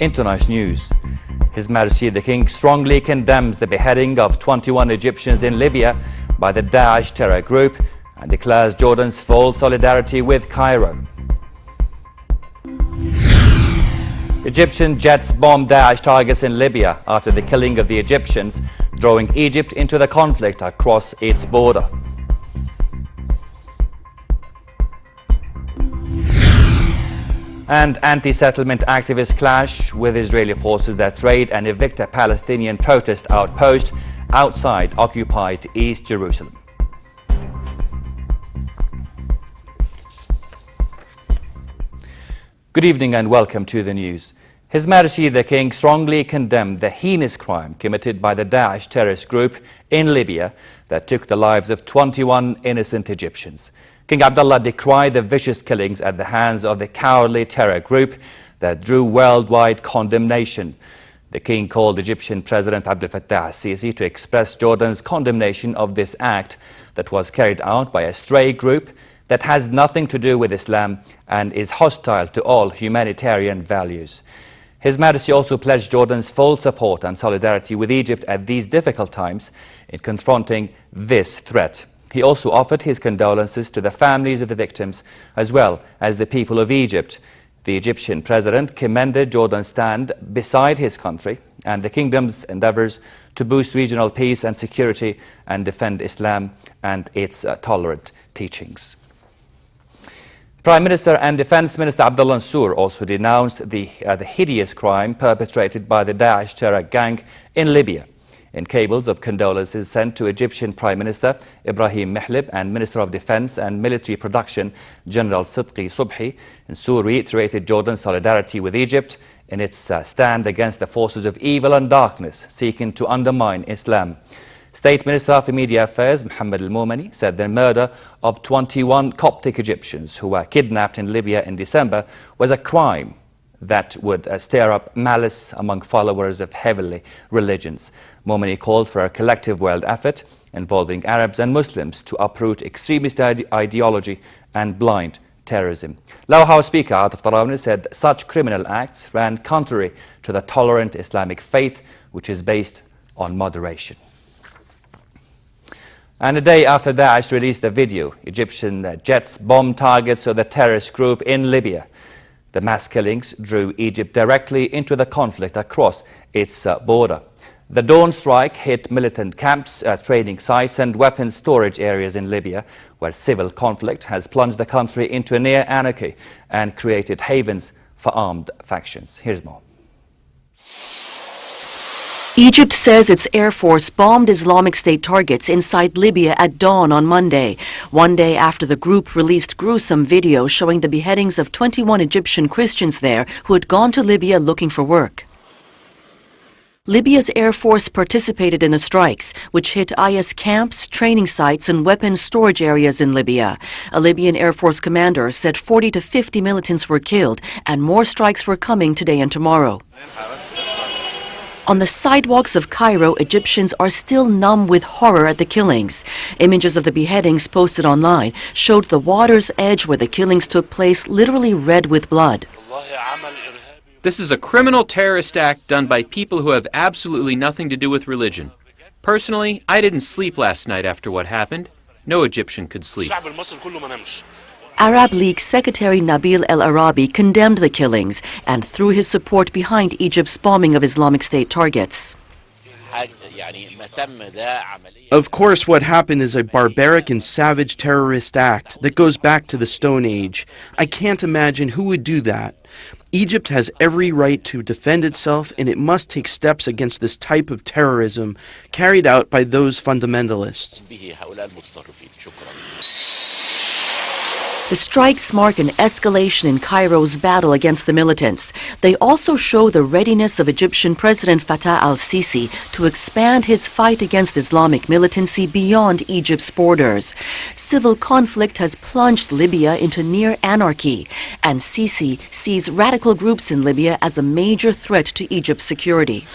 International news. His Majesty the King strongly condemns the beheading of 21 Egyptians in Libya by the Daesh terror group and declares Jordan's full solidarity with Cairo. Egyptian jets bombed Daesh targets in Libya after the killing of the Egyptians, drawing Egypt into the conflict across its border. And anti-settlement activists clash with Israeli forces that raid and evict a Palestinian protest outpost outside occupied East Jerusalem. Good evening and welcome to the news. His Majesty the King strongly condemned the heinous crime committed by the Daesh terrorist group in Libya that took the lives of 21 innocent Egyptians. King Abdullah decried the vicious killings at the hands of the cowardly terror group that drew worldwide condemnation. The King called Egyptian President Abdel Fattah al-Sisi to express Jordan's condemnation of this act that was carried out by a stray group that has nothing to do with Islam and is hostile to all humanitarian values. His Majesty also pledged Jordan's full support and solidarity with Egypt at these difficult times in confronting this threat. He also offered his condolences to the families of the victims as well as the people of Egypt. The Egyptian president commended Jordan's stand beside his country and the kingdom's endeavors to boost regional peace and security and defend Islam and its tolerant teachings. Prime Minister and Defense Minister Abdullah Mansour also denounced the hideous crime perpetrated by the Daesh terror gang in Libya. In cables of condolences sent to Egyptian Prime Minister Ibrahim Mehlib and Minister of Defense and Military Production General Sidqi Subhi, Mansour reiterated Jordan's solidarity with Egypt in its stand against the forces of evil and darkness seeking to undermine Islam. State Minister for Media Affairs Mohammed al-Momani said the murder of 21 Coptic Egyptians who were kidnapped in Libya in December was a crime that would stir up malice among followers of heavenly religions. Momani called for a collective world effort involving Arabs and Muslims to uproot extremist ideology and blind terrorism. Lower House Speaker Atif Tarawni said such criminal acts ran contrary to the tolerant Islamic faith, which is based on moderation. And a day after Daesh released the video, Egyptian jets bombed targets of the terrorist group in Libya. The mass killings drew Egypt directly into the conflict across its border. The dawn strike hit militant camps, training sites and weapons storage areas in Libya, where civil conflict has plunged the country into near anarchy and created havens for armed factions. Here's more. Egypt says its Air Force bombed Islamic State targets inside Libya at dawn on Monday, one day after the group released gruesome video showing the beheadings of 21 Egyptian Christians there who had gone to Libya looking for work. Libya's Air Force participated in the strikes, which hit IS camps, training sites and weapons storage areas in Libya. A Libyan Air Force commander said 40 to 50 militants were killed and more strikes were coming today and tomorrow. On the sidewalks of Cairo, Egyptians are still numb with horror at the killings. Images of the beheadings posted online showed the water's edge where the killings took place literally red with blood. This is a criminal terrorist act done by people who have absolutely nothing to do with religion. Personally, I didn't sleep last night after what happened. No Egyptian could sleep. Arab League Secretary Nabil El-Arabi condemned the killings and threw his support behind Egypt's bombing of Islamic State targets. Of course, what happened is a barbaric and savage terrorist act that goes back to the Stone Age. I can't imagine who would do that. Egypt has every right to defend itself, and it must take steps against this type of terrorism carried out by those fundamentalists. The strikes mark an escalation in Cairo's battle against the militants. They also show the readiness of Egyptian President Fattah al-Sisi to expand his fight against Islamic militancy beyond Egypt's borders. Civil conflict has plunged Libya into near anarchy, and Sisi sees radical groups in Libya as a major threat to Egypt's security.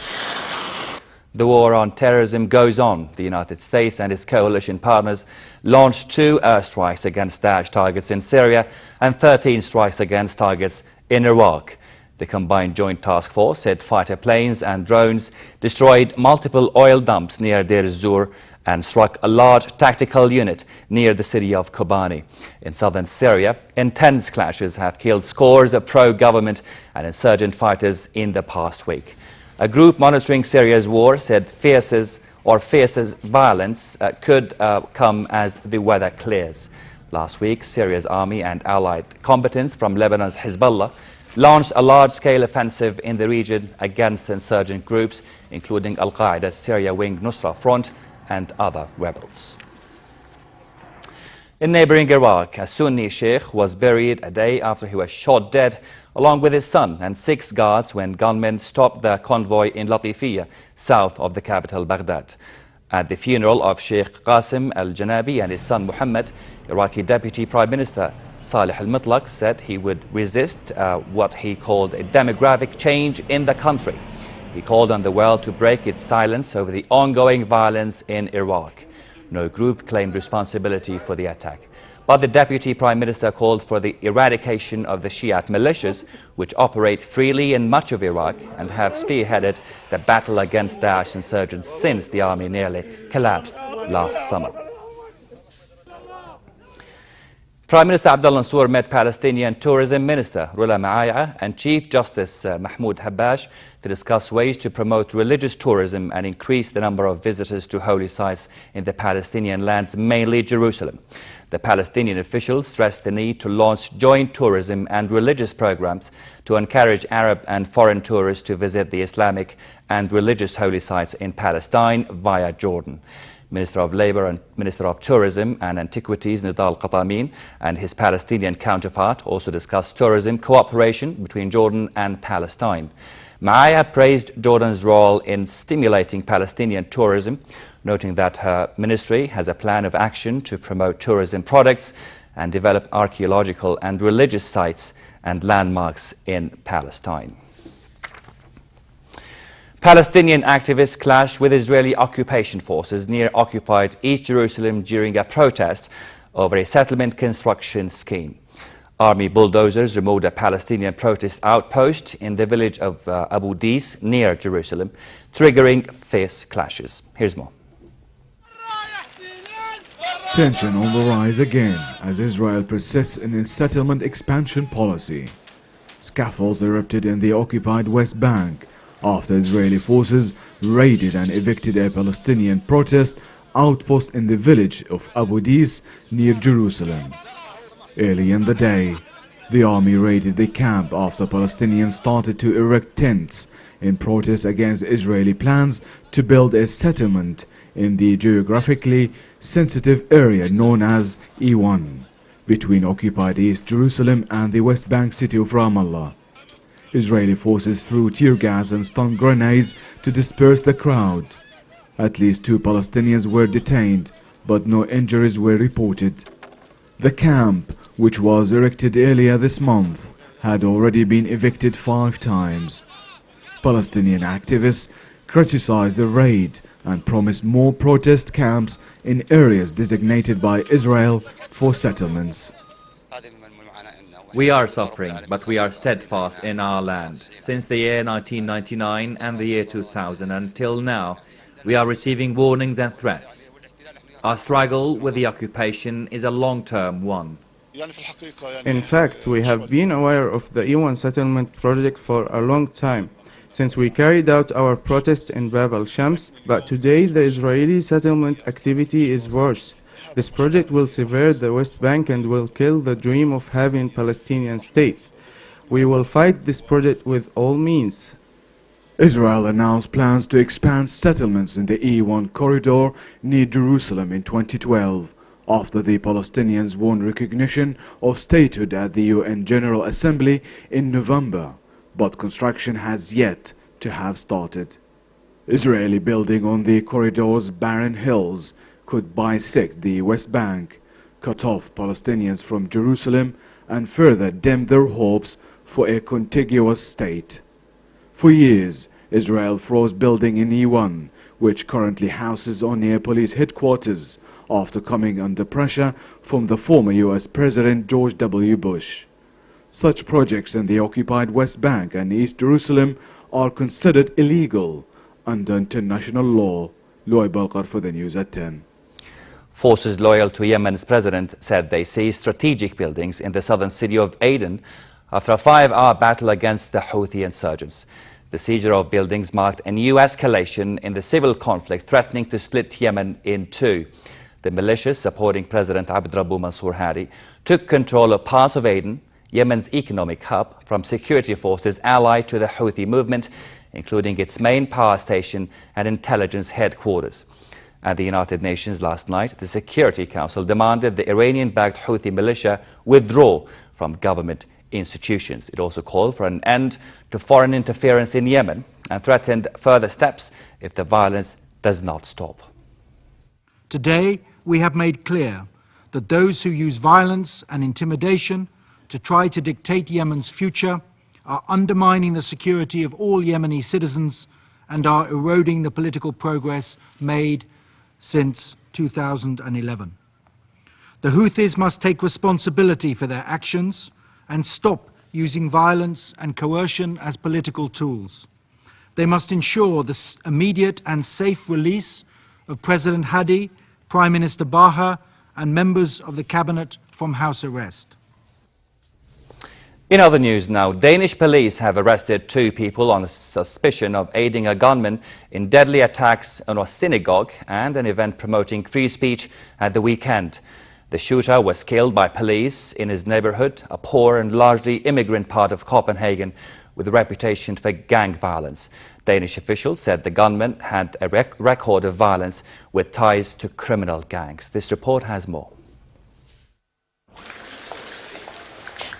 The war on terrorism goes on. The United States and its coalition partners launched 2 airstrikes against Daesh targets in Syria and 13 strikes against targets in Iraq. The Combined Joint Task Force said fighter planes and drones destroyed multiple oil dumps near Deir ez-Zor and struck a large tactical unit near the city of Kobani. In southern Syria, intense clashes have killed scores of pro-government and insurgent fighters in the past week. A group monitoring Syria's war said fierce violence could come as the weather clears. Last week, Syria's army and allied combatants from Lebanon's Hezbollah launched a large-scale offensive in the region against insurgent groups, including Al-Qaeda's Syria Wing Nusra Front and other rebels. In neighboring Iraq, a Sunni sheikh was buried a day after he was shot dead along with his son and 6 guards when gunmen stopped the convoy in Latifiyah, south of the capital Baghdad. At the funeral of Sheikh Qasim al-Janabi and his son Muhammad, Iraqi Deputy Prime Minister Salih al-Mutlaq said he would resist what he called a demographic change in the country. He called on the world to break its silence over the ongoing violence in Iraq. No group claimed responsibility for the attack. But the Deputy Prime Minister called for the eradication of the Shiite militias, which operate freely in much of Iraq and have spearheaded the battle against Daesh insurgents since the army nearly collapsed last summer. Prime Minister Abdullah Mansour met Palestinian Tourism Minister Rula Maaya and Chief Justice Mahmoud Habbash to discuss ways to promote religious tourism and increase the number of visitors to holy sites in the Palestinian lands, mainly Jerusalem. The Palestinian officials stressed the need to launch joint tourism and religious programs to encourage Arab and foreign tourists to visit the Islamic and religious holy sites in Palestine via Jordan. Minister of Labour and Minister of Tourism and Antiquities Nidal Qatamin and his Palestinian counterpart also discussed tourism cooperation between Jordan and Palestine. Maaya praised Jordan's role in stimulating Palestinian tourism, noting that her ministry has a plan of action to promote tourism products and develop archaeological and religious sites and landmarks in Palestine. Palestinian activists clashed with Israeli occupation forces near occupied East Jerusalem during a protest over a settlement construction scheme. Army bulldozers removed a Palestinian protest outpost in the village of Abu Dis near Jerusalem, triggering fierce clashes. Here's more. Tension on the rise again as Israel persists in its settlement expansion policy. Scaffolds erupted in the occupied West Bank after Israeli forces raided and evicted a Palestinian protest outpost in the village of Abu Dis near Jerusalem. Early in the day, the army raided the camp after Palestinians started to erect tents in protest against Israeli plans to build a settlement in the geographically sensitive area known as E1, between occupied East Jerusalem and the West Bank city of Ramallah. Israeli forces threw tear gas and stun grenades to disperse the crowd. At least 2 Palestinians were detained, but no injuries were reported. The camp, which was erected earlier this month, had already been evicted 5 times. Palestinian activists criticized the raid and promised more protest camps in areas designated by Israel for settlements. We are suffering, but we are steadfast in our land. Since the year 1999 and the year 2000 until now, we are receiving warnings and threats. Our struggle with the occupation is a long-term one. In fact, we have been aware of the E1 settlement project for a long time, since we carried out our protest in Bab al-Shams, but today the Israeli settlement activity is worse. This project will sever the West Bank and will kill the dream of having a Palestinian state. We will fight this project with all means. Israel announced plans to expand settlements in the E1 corridor near Jerusalem in 2012, after the Palestinians won recognition of statehood at the UN General Assembly in November, but construction has yet to have started. Israeli building on the corridor's barren hills could bisect the West Bank, cut off Palestinians from Jerusalem, and further dim their hopes for a contiguous state. For years, Israel froze building in E1, which currently houses only a police headquarters, after coming under pressure from the former US President George W. Bush. Such projects in the occupied West Bank and East Jerusalem are considered illegal under international law. Loy Balkar for the news at 10. Forces loyal to Yemen's president said they seized strategic buildings in the southern city of Aden after a 5-hour battle against the Houthi insurgents. The seizure of buildings marked a new escalation in the civil conflict threatening to split Yemen in two. The militias supporting President Abdrabbu Mansour Hadi took control of parts of Aden, Yemen's economic hub, from security forces allied to the Houthi movement, including its main power station and intelligence headquarters. At the United Nations last night, the Security Council demanded the Iranian-backed Houthi militia withdraw from government institutions. It also called for an end to foreign interference in Yemen and threatened further steps if the violence does not stop. Today, we have made clear that those who use violence and intimidation to try to dictate Yemen's future are undermining the security of all Yemeni citizens and are eroding the political progress made since 2011. The Houthis must take responsibility for their actions and stop using violence and coercion as political tools. They must ensure the immediate and safe release of President Hadi, Prime Minister Baha, and members of the cabinet from house arrest. In other news now, Danish police have arrested 2 people on suspicion of aiding a gunman in deadly attacks on a synagogue and an event promoting free speech at the weekend. The shooter was killed by police in his neighborhood, a poor and largely immigrant part of Copenhagen with a reputation for gang violence. Danish officials said the gunman had a record of violence with ties to criminal gangs. This report has more.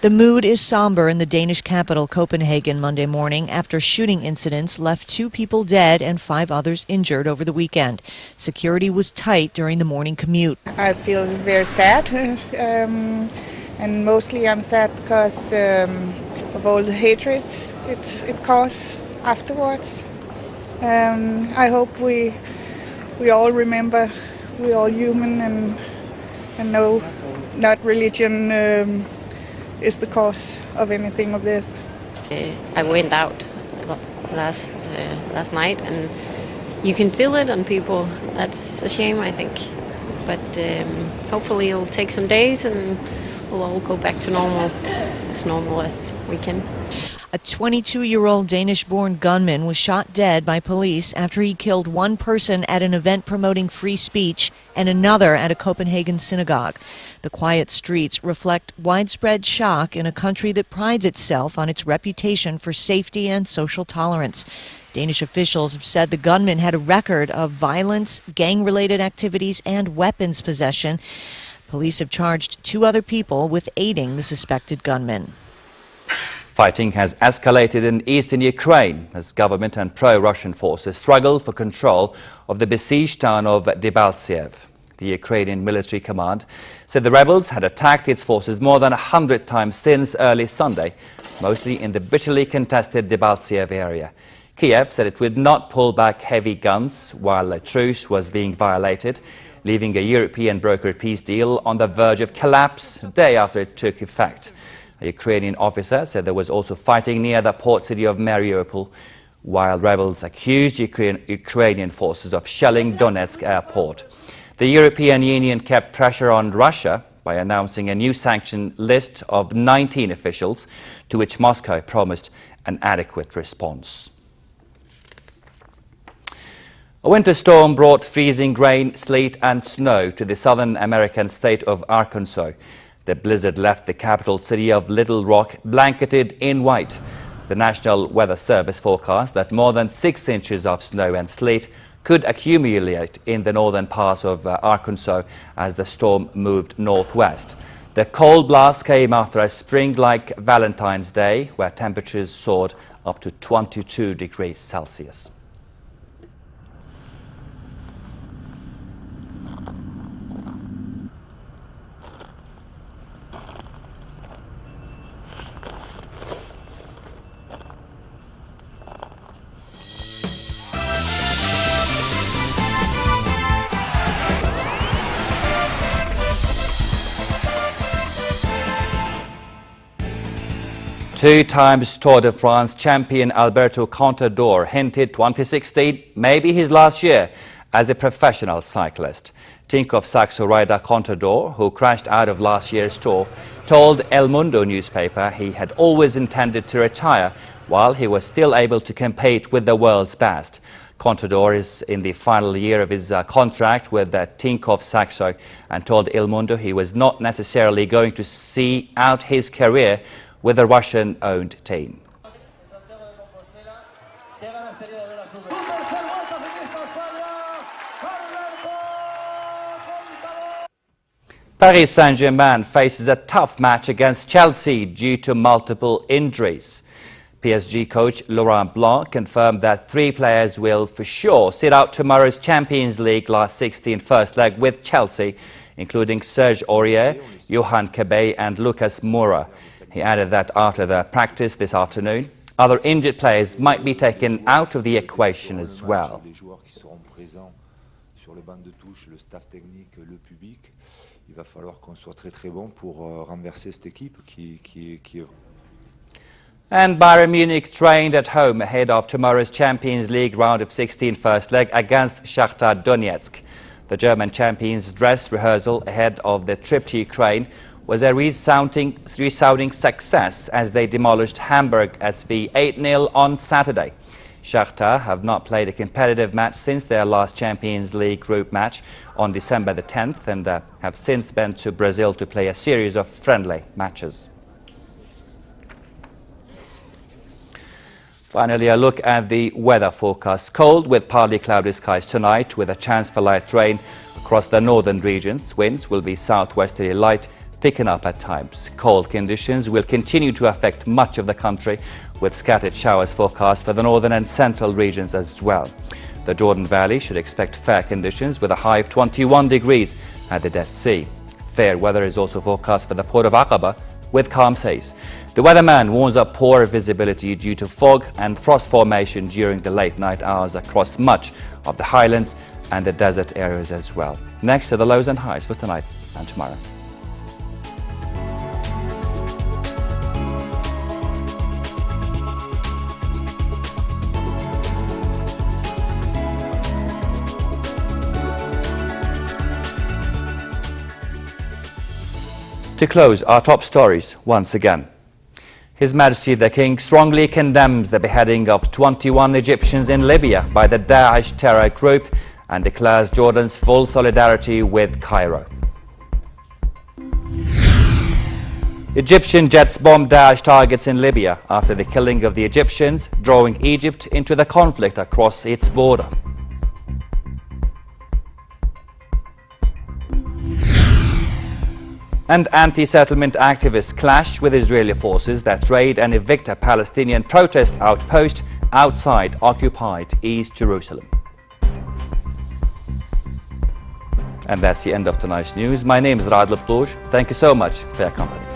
The mood is somber in the Danish capital, Copenhagen, Monday morning after shooting incidents left 2 people dead and 5 others injured over the weekend. Security was tight during the morning commute. I feel very sad, and mostly I'm sad because of all the hatred it caused afterwards. I hope we all remember we're all human and no, not religion is the cause of anything of this. I went out last night, and you can feel it on people. That's a shame, I think. But hopefully it'll take some days and we'll all go back to normal as we can. A 22-year-old Danish-born gunman was shot dead by police after he killed 1 person at an event promoting free speech and another at a Copenhagen synagogue. The quiet streets reflect widespread shock in a country that prides itself on its reputation for safety and social tolerance. Danish officials have said the gunman had a record of violence, gang-related activities, and weapons possession. Police have charged 2 other people with aiding the suspected gunman. Fighting has escalated in eastern Ukraine as government and pro-Russian forces struggle for control of the besieged town of Debaltseve. The Ukrainian military command said the rebels had attacked its forces more than 100 times since early Sunday, mostly in the bitterly contested Debaltseve area. Kiev said it would not pull back heavy guns while a truce was being violated, leaving a European brokered peace deal on the verge of collapse a day after it took effect. A Ukrainian officer said there was also fighting near the port city of Mariupol, while rebels accused Ukrainian forces of shelling Donetsk airport. The European Union kept pressure on Russia by announcing a new sanction list of 19 officials, to which Moscow promised an adequate response. A winter storm brought freezing rain, sleet and snow to the southern American state of Arkansas. The blizzard left the capital city of Little Rock blanketed in white. The National Weather Service forecast that more than 6 inches of snow and sleet could accumulate in the northern parts of Arkansas as the storm moved northwest. The cold blast came after a spring-like Valentine's Day, where temperatures soared up to 22 degrees Celsius. Two times Tour de France champion Alberto Contador hinted 2016 may be his last year as a professional cyclist. Tinkoff Saxo rider Contador, who crashed out of last year's Tour, told El Mundo newspaper he had always intended to retire while he was still able to compete with the world's best. Contador is in the final year of his contract with Tinkoff Saxo and told El Mundo he was not necessarily going to see out his career with the Russian-owned team. Paris Saint-Germain faces a tough match against Chelsea due to multiple injuries. PSG coach Laurent Blanc confirmed that 3 players will for sure sit out tomorrow's Champions League last 16 first leg with Chelsea, including Serge Aurier, Yohan Cabaye and Lucas Moura. He added that after the practice this afternoon, other injured players might be taken out of the equation as well. Il va falloir qu'on soit très bon pour renverser cette équipe qui est... And Bayern Munich trained at home ahead of tomorrow's Champions League round of 16 first leg against Shakhtar Donetsk. The German champions' dress rehearsal ahead of the trip to Ukraine was a resounding success as they demolished Hamburg SV 8-0 on Saturday. Shakhtar have not played a competitive match since their last Champions League group match on December the 10th and have since been to Brazil to play a series of friendly matches. Finally, a look at the weather forecast. Cold with partly cloudy skies tonight with a chance for light rain across the northern regions. Winds will be southwesterly light, picking up at times. Cold conditions will continue to affect much of the country with scattered showers forecast for the northern and central regions as well. The Jordan Valley should expect fair conditions with a high of 21 degrees at the Dead Sea. Fair weather is also forecast for the port of Aqaba with calm seas. The weatherman warns of poor visibility due to fog and frost formation during the late night hours across much of the highlands and the desert areas as well. Next are the lows and highs for tonight and tomorrow. To close our top stories once again. His Majesty the King strongly condemns the beheading of 21 Egyptians in Libya by the Daesh terror group and declares Jordan's full solidarity with Cairo. Egyptian jets bombed Daesh targets in Libya after the killing of the Egyptians, drawing Egypt into the conflict across its border. And anti-settlement activists clashed with Israeli forces that raid and evict a Palestinian protest outpost outside occupied East Jerusalem. And that's the end of tonight's news. My name is Raad Laptouj. Thank you so much for your company.